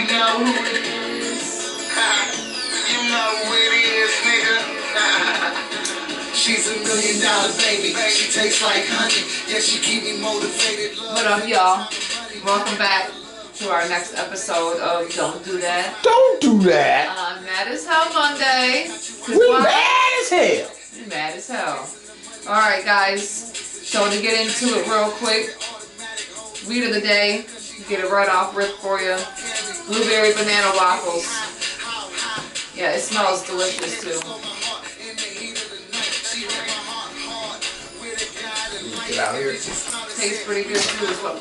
know who it is. You know who it is, nigga. She's $1 million baby. She tastes like honey. Yeah, she keep me motivated. What up, y'all? Welcome back to our next episode of Don't Do That. Don't do that. On Mad as Hell Monday. We mad as hell. We mad as hell. Alright, guys. So to get into it real quick, weed of the day. Get it right off rip for you. Blueberry banana waffles. Yeah, it smells delicious too. Get out here. Tastes pretty good too as well.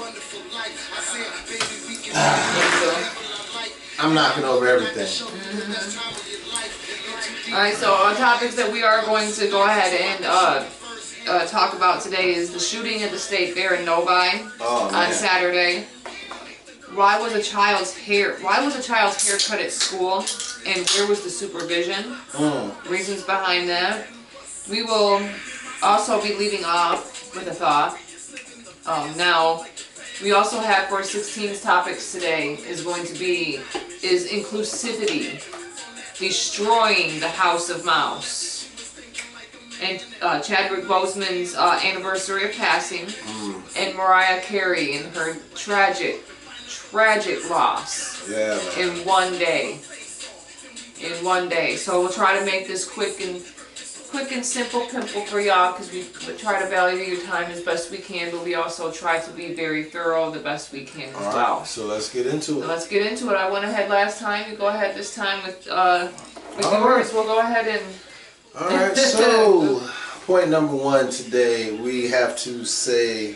I'm knocking over everything. Alright, so on topics that we are going to go ahead and talk about today is the shooting at the State Fair in Novi on Saturday. Why was a child's hair cut at school, and where was the supervision? Reasons behind that. We will also be leaving off with a thought. Now, we also have for 16's topics today is inclusivity, destroying the House of Mouse, and Chadwick Boseman's anniversary of passing, and Mariah Carey and her tragic loss in one day. So we'll try to make this quick and simple for y'all, because we try to value your time as best we can, but we also try to be very thorough the best we can as well. Right, so let's get into it. I went ahead last time. You go ahead this time with yours. We'll go ahead and... Alright, so point number one today, we have to say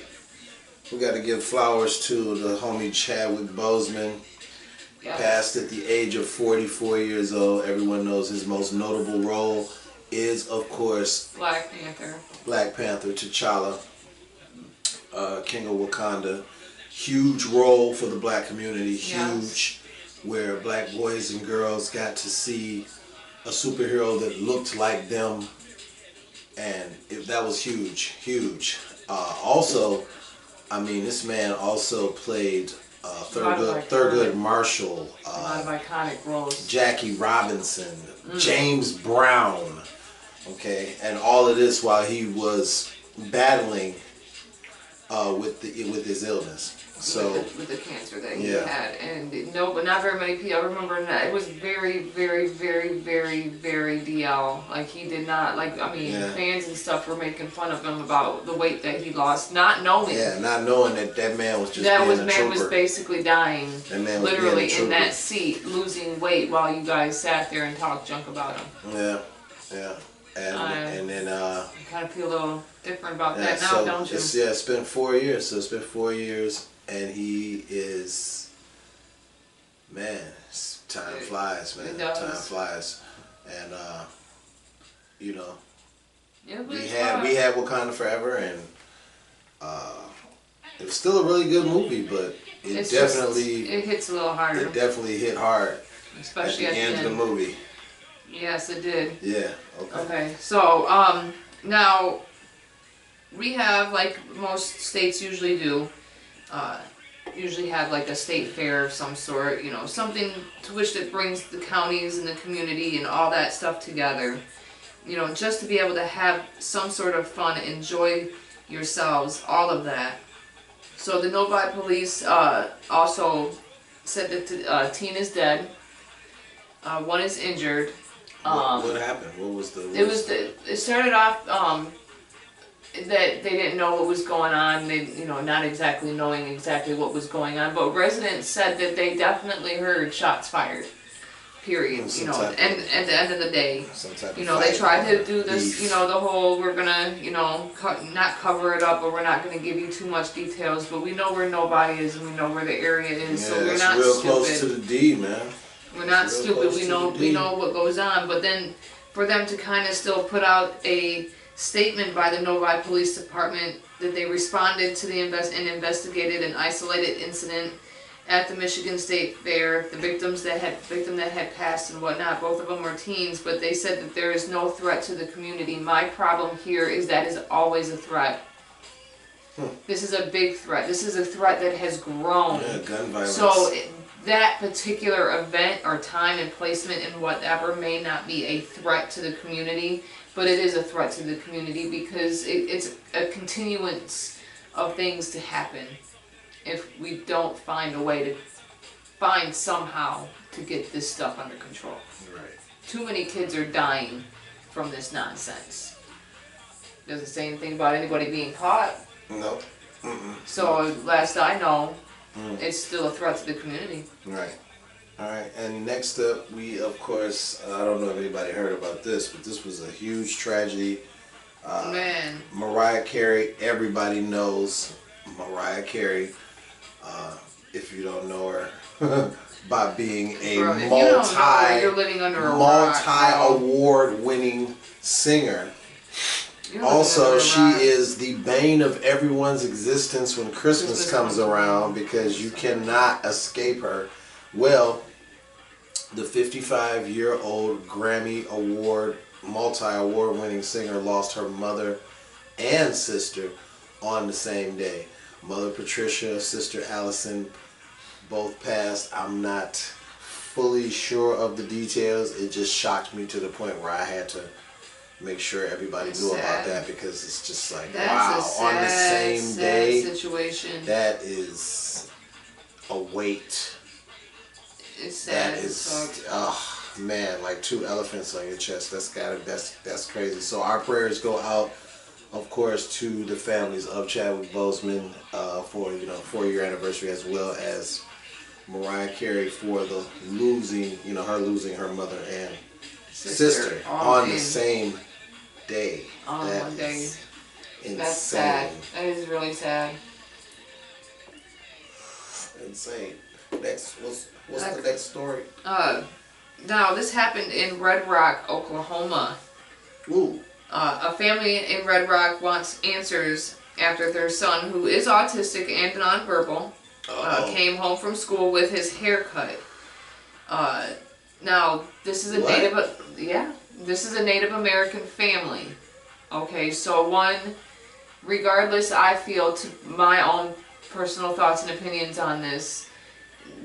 we got to give flowers to the homie Chadwick Boseman. Yes. Passed at the age of 44 years old. Everyone knows his most notable role is, of course, Black Panther, T'Challa, King of Wakanda. Huge role for the black community, huge, where black boys and girls got to see a superhero that looked like them, and that was huge. Also, I mean, this man also played Thurgood Marshall, a lot of iconic roles, Jackie Robinson, James Brown. Okay, and all of this while he was battling with his illness. So with the cancer that he had, and but not very many people. I remember that it was very DL. Like he did not fans and stuff were making fun of him about the weight that he lost, not knowing. Yeah, not knowing that man was just man was basically dying. That man was literally in that seat, losing weight while you guys sat there and talked junk about him. Yeah. And then I kind of feel a little different about that now, don't you? It's been 4 years. So it's been 4 years, and he is, man. Time flies, man. It does. Time flies, and we fun. had Wakanda Forever, and it was still a really good movie, but it hits a little harder. It definitely hit hard, especially at the end of the movie. Yes, it did. Yeah, okay. So, now, we have, like most states usually do, usually have like a state fair of some sort, something to which that brings the counties and the community and all that stuff together, just to be able to have some sort of fun, enjoy yourselves, all of that. So the Novi police also said that the teen is dead, one is injured. What happened? What was the? It started off that they didn't know what was going on. They, not exactly knowing exactly what was going on. But residents said that they definitely heard shots fired. Period. And at the end of the day, they tried to do this. The whole we're gonna, not cover it up, but we're not gonna give you too much details. But we know where Novi is, and we know where the area is. Yeah, so we're not real stupid. Close to the D, man. We're not stupid. We know what goes on. But then for them to kind of still put out a statement by the Novi Police Department that they responded to and investigated an isolated incident at the Michigan State Fair. The victim that had passed and whatnot, both of them were teens, but they said that there is no threat to the community. My problem here is that is always a threat. This is a big threat. This is a threat that has grown. Yeah, gun violence. So that particular event or time and placement and whatever may not be a threat to the community, but it is a threat to the community because it's a continuance of things to happen if we don't find a way to find somehow to get this stuff under control. Right. Too many kids are dying from this nonsense. Doesn't say anything about anybody being caught. No. So last I know, it's still a threat to the community. Right. All right. And next up, we of course, I don't know if anybody heard about this, but this was a huge tragedy. Man. Mariah Carey. Everybody knows Mariah Carey. If you don't know her, by being a Bro, if you don't know her, you're living under a rock, bro. multi-award-winning singer. You're living Also, under a she rock. is the bane of everyone's existence when Christmas comes around because you cannot escape her. Well, the 55-year-old Grammy Award, multi-award winning singer lost her mother and sister on the same day. Mother Patricia, sister Allison, both passed. I'm not fully sure of the details. It just shocked me to the point where I had to make sure everybody knew about that because it's just like, wow, on the same day, situation. that is a weight. It's sad. That is, oh man, like two elephants on your chest. That's crazy. So our prayers go out, of course, to the families of Chadwick Boseman for 4-year anniversary, as well as Mariah Carey for the losing, her losing her mother and sister on the same day. On That one day. is insane. That's sad. That is really sad. Insane. Next, what's the next story? Now this happened in Red Rock, Oklahoma. Ooh. A family in Red Rock wants answers after their son, who is autistic and nonverbal, came home from school with his hair cut. Now this is a Native American family. Okay, so regardless, I feel, to my own personal thoughts and opinions on this,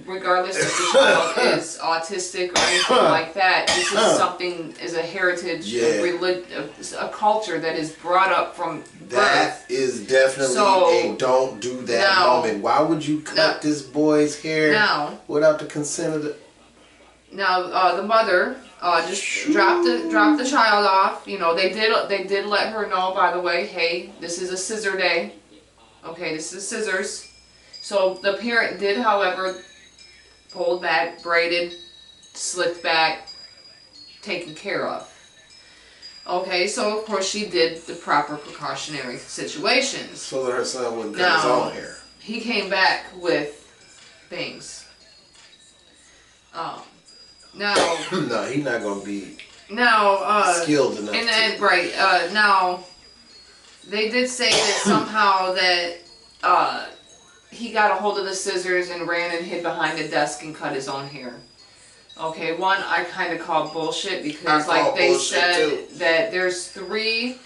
regardless if the child is autistic or anything like that, this is something, is a heritage, a culture that is brought up from birth. That is definitely a don't do that moment. Why would you cut this boy's hair without the consent of the... Now, the mother just dropped the child off. They did let her know, by the way, hey, this is a scissor day. Okay, this is scissors. So the parent did, however, pulled back, braided, slicked back, taken care of. Okay, so of course she did the proper precautionary situations. So that her son wouldn't cut his own hair. He came back with bangs. Now. No, he's not gonna be skilled enough. Now, they did say that somehow that he got a hold of the scissors and ran and hid behind a desk and cut his own hair. Okay, I kind of call bullshit because, like they said, that there's three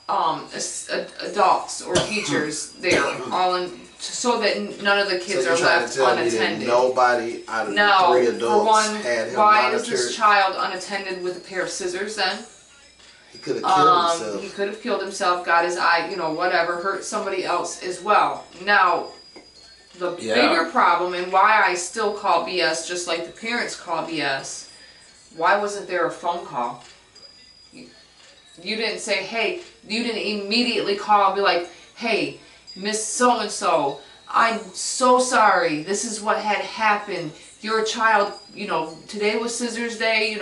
adults or teachers there, all in, so that none of the kids are left unattended. Nobody out of the three adults had him why monitored. is this child unattended with a pair of scissors then? He could have killed himself. He could have killed himself, got his eye, whatever, hurt somebody else as well. Now, the bigger problem, and why I still call BS, just like the parents call BS, why wasn't there a phone call? You didn't say, hey, you didn't immediately call and be like, hey, Miss So-and-so, I'm so sorry, this is what had happened. Your child, today was Scissors Day,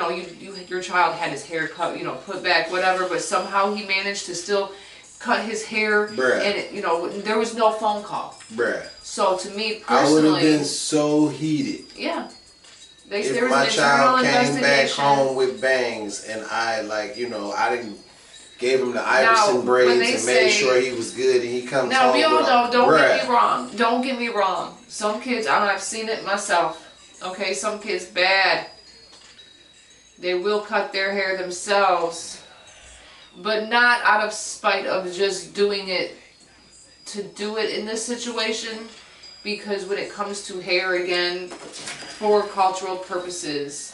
your child had his hair cut, put back, whatever, but somehow he managed to still cut his hair, and there was no phone call. Bruh. So to me personally, I would have been so heated. Yeah. If my child came back home with bangs and I gave him the Iverson braids and made sure he was good and he comes home. Now we all know, don't get me wrong. Don't get me wrong. Some kids, I've seen it myself. Okay, some kids bad. They will cut their hair themselves, but not out of spite of just doing it to do it in this situation. because when it comes to hair, again, for cultural purposes,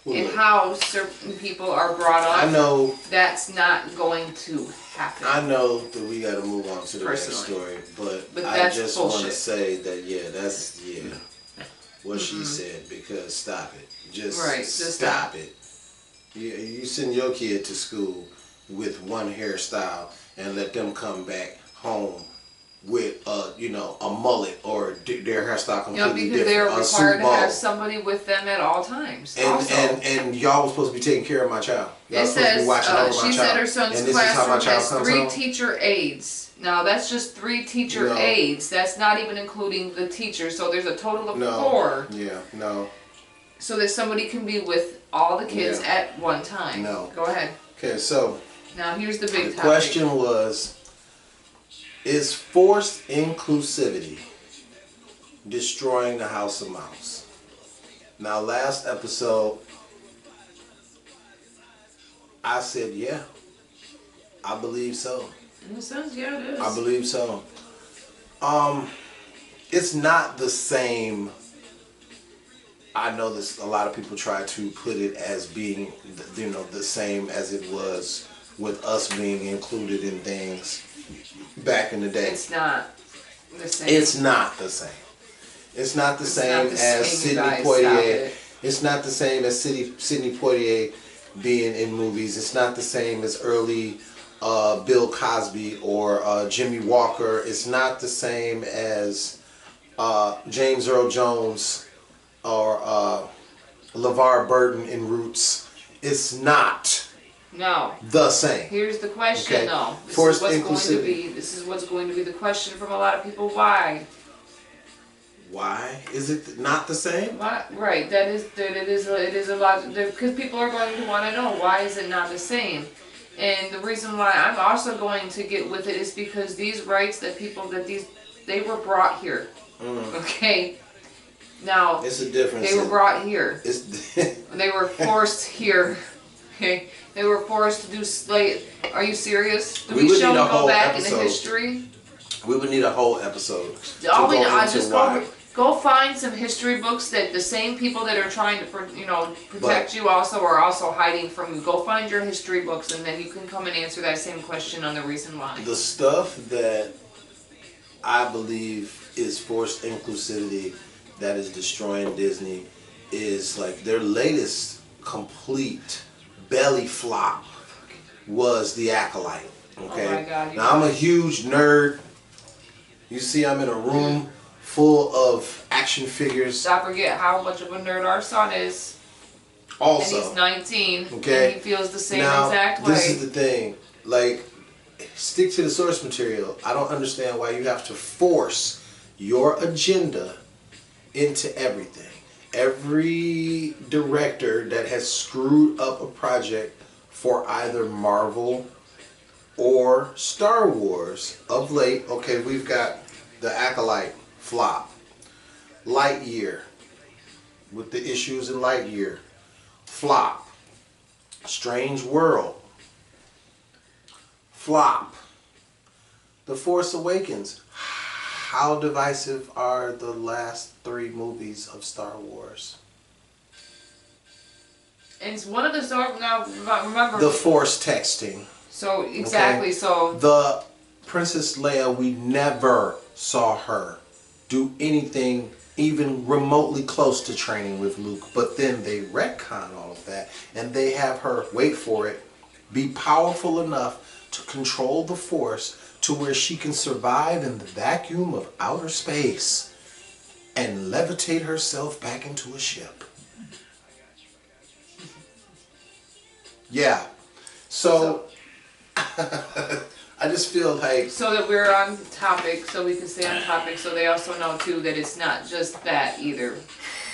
and how certain people are brought up, I know that's not going to happen. I know that we got to move on to the next story, but I that's just bullshit. want to say that what she said, because stop it, just stop it. You send your kid to school with one hairstyle and let them come back home with a mullet or their hairstyle completely because different. they're required to have somebody with them at all times. And y'all was supposed to be taking care of my child. Y'all It supposed to be watching over my she child. said her son's and this is how my classroom child has comes 3 home? teacher aides. Now that's just 3 teacher aides. That's not even including the teacher. So there's a total of 4. Yeah, no. So that somebody can be with all the kids at one time. No. Go ahead. Okay, so now here's the big topic. The question was, is forced inclusivity destroying the House of Mouse? Now, last episode, I said, yeah, I believe so. In a sense, yeah, it is. I believe so. It's not the same. I know this. A lot of people try to put it as being, the same as it was with us being included in things back in the day. It's not the same. It's not the same. It's not the same as Sidney Poitier. It's not the same as Sidney Poitier being in movies. It's not the same as early Bill Cosby or Jimmy Walker. It's not the same as James Earl Jones or LeVar Burton in Roots. It's not the same. Here's the question, though. Forced inclusivity. This is what's going to be the question from a lot of people. Why? Why is it not the same? Why? Right. It is a lot, because people are going to want to know, why is it not the same? And the reason why I'm also going to get with it is because these rights that they were brought here. Okay. Now, it's a difference. They were brought here. They were forced here. Okay. They were forced to do slave. Are you serious? Do we show them go back into history? We would need a whole episode. Go find some history books that the same people that are trying to protect you also are also hiding from you. Go find your history books, and then you can come and answer that same question on the reason why. The stuff that I believe is forced inclusivity that is destroying Disney is like their latest complete belly flop was The Acolyte. Okay. Oh my God, now I'm a huge nerd. You see, I'm in a room full of action figures. Don't forget how much of a nerd our son is. Also. And he's 19. Okay. And he feels the same now, exact way. This is the thing. Like, stick to the source material. I don't understand why you have to force your agenda into everything. Every director that has screwed up a project for either Marvel or Star Wars of late, okay, we've got The Acolyte flop, Lightyear with the issues in Lightyear flop, Strange World flop, The Force Awakens. How divisive are the last 3 movies of Star Wars? And it's one of the now remember the Force texting. So exactly. Okay. So the Princess Leia, we never saw her do anything even remotely close to training with Luke. But then they retcon all of that, and they have her, wait for it, be powerful enough to control the Force to where she can survive in the vacuum of outer space and levitate herself back into a ship. Yeah. So I just feel like... So that we're on topic, so we can stay on topic, so they also know too that it's not just that either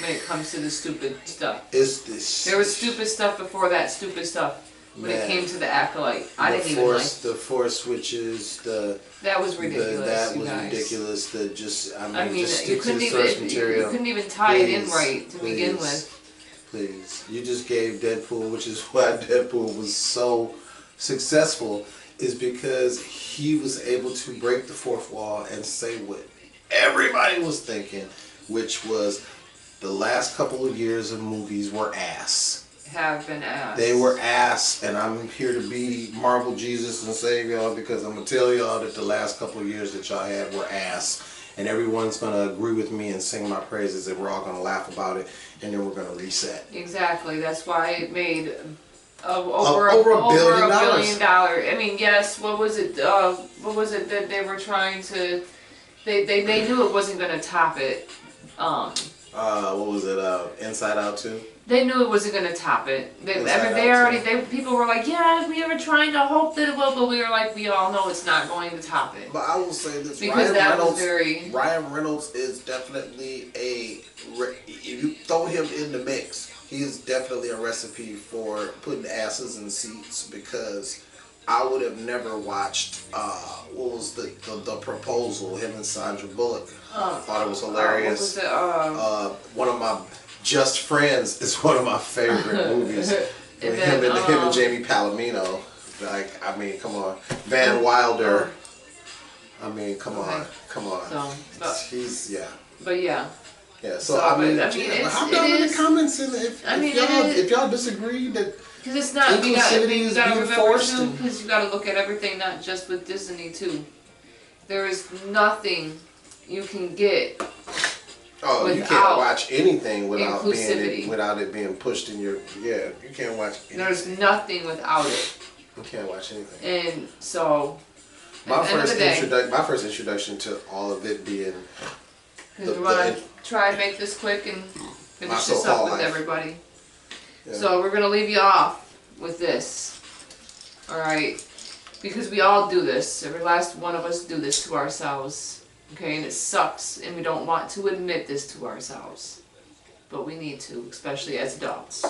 when it comes to the stupid stuff. There was stupid stuff before that stupid stuff. When it came to The Acolyte, I didn't even like the Force switches. That was ridiculous. That was ridiculous. That just just you stick to the source material. You couldn't even tie it in right to begin with. Please, you just gave Deadpool, which is why Deadpool was so successful, is because he was able to break the fourth wall and say everybody was thinking, which was the last couple of years of movies were ass. Have been ass. They were ass, and I'm here to be Marvel Jesus and save y'all because I'm gonna tell y'all that the last couple of years that y'all had were ass, and everyone's gonna agree with me and sing my praises, and we're all gonna laugh about it, and then we're gonna reset. Exactly. That's why it made over $1 billion. I mean, yes. What was it? What was it that they were trying to? They knew it wasn't gonna top it. What was it? Inside Out 2? They knew it wasn't going to top it. People were like, yeah, we were trying to hope that it will, but we were like, we all know it's not going to top it. But I will say this, because Ryan Reynolds is definitely if you throw him in the mix, he is definitely a recipe for putting asses in seats, because I would have never watched, what was the Proposal, him and Sandra Bullock. I thought it was hilarious. One of my Just Friends is one of my favorite movies. Him and Jamie Palomino. Like, I mean, come on. Van Wilder. I mean, come on. He's, yeah. But yeah. Yeah, so I mean, hop down in the comments, and if y'all disagree that because it's not inclusivity is being forced, because you got to look at everything not just with Disney too. There is nothing you can get. Oh, you can't watch anything without it being pushed in your. Yeah, you can't watch anything. There's nothing without it. You can't watch anything. And so, my first introduction to all of it being. Because we want to try and make this quick and finish this up with everybody. Yeah. So we're going to leave you off with this. Alright? Because we all do this. Every last one of us do this to ourselves. Okay? And it sucks. And we don't want to admit this to ourselves. But we need to, especially as adults.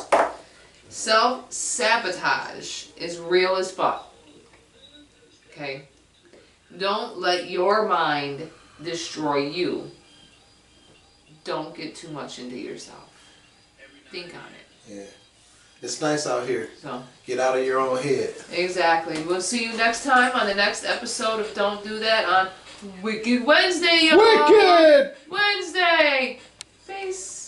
Self-sabotage is real as fuck. Okay? Don't let your mind destroy you. Don't get too much into yourself. Think on it. Yeah. It's nice out here. So get out of your own head. Exactly. We'll see you next time on the next episode of Don't Do That on Wicked Wednesday, y'all. Wicked! Wednesday! Peace.